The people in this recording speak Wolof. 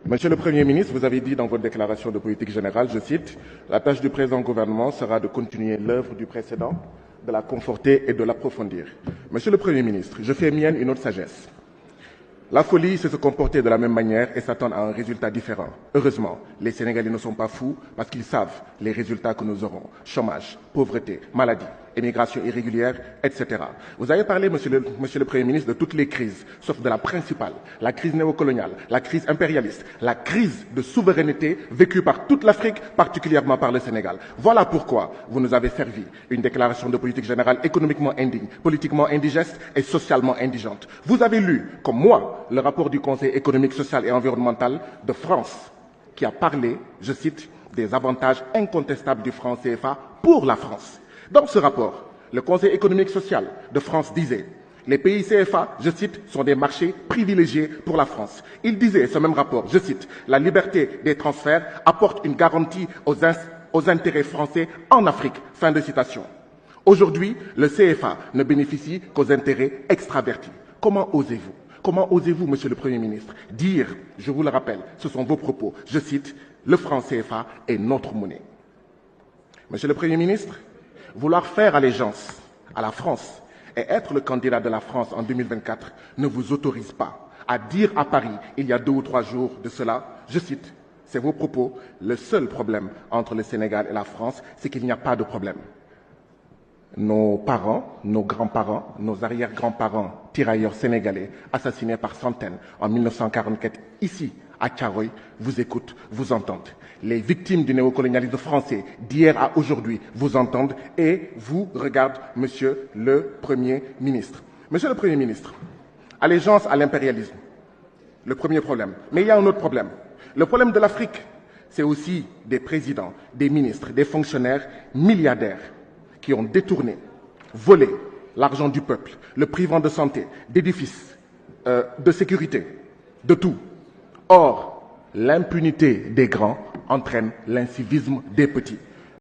Monsieur le Premier ministre, vous avez dit dans votre déclaration de politique générale, je cite, « La tâche du présent gouvernement sera de continuer l'œuvre du précédent, de la conforter et de l'approfondir. » Monsieur le Premier ministre, je fais mienne une autre sagesse. La folie, c'est se comporter de la même manière et s'attendre à un résultat différent. Heureusement, les Sénégalais ne sont pas fous parce qu'ils savent les résultats que nous aurons. Chômage, pauvreté, maladie, émigration irrégulière, etc. Vous avez parlé, monsieur le Premier ministre, de toutes les crises, sauf de la principale, la crise néocoloniale, la crise impérialiste, la crise de souveraineté vécue par toute l'Afrique, particulièrement par le Sénégal. Voilà pourquoi vous nous avez servi une déclaration de politique générale économiquement indigne, politiquement indigeste et socialement indigente. Vous avez lu, comme moi, le rapport du Conseil économique, social et environnemental de France, qui a parlé, je cite, des avantages incontestables du franc CFA pour la France. Dans ce rapport, le Conseil économique social de France disait « Les pays CFA, je cite, sont des marchés privilégiés pour la France. » Il disait, ce même rapport, je cite, « La liberté des transferts apporte une garantie aux intérêts français en Afrique. » Fin de citation. Aujourd'hui, le CFA ne bénéficie qu'aux intérêts extravertis. Comment osez-vous? Comment osez-vous, monsieur le Premier ministre, dire, je vous le rappelle, ce sont vos propos, je cite, « Le franc CFA est notre monnaie ». Monsieur le Premier ministre, vouloir faire allégeance à la France et être le candidat de la France en 2024 ne vous autorise pas à dire à Paris, il y a 2 ou 3 jours de cela, je cite, c'est vos propos, le seul problème entre le Sénégal et la France, c'est qu'il n'y a pas de problème. Nos parents, nos grands-parents, nos arrière-grands-parents, tirailleurs sénégalais, assassinés par centaines en 1944, ici, à Thiaroye, vous écoutent, vous entendent. Les victimes du néocolonialisme français d'hier à aujourd'hui vous entendent et vous regardent, monsieur le Premier ministre. Monsieur le Premier ministre, allégeance à l'impérialisme, le premier problème. Mais il y a un autre problème. Le problème de l'Afrique, c'est aussi des présidents, des ministres, des fonctionnaires milliardaires qui ont détourné, volé l'argent du peuple, le privant de santé, d'édifices, de sécurité, de tout. Or, l'impunité des grands entraîne l'incivisme des petits.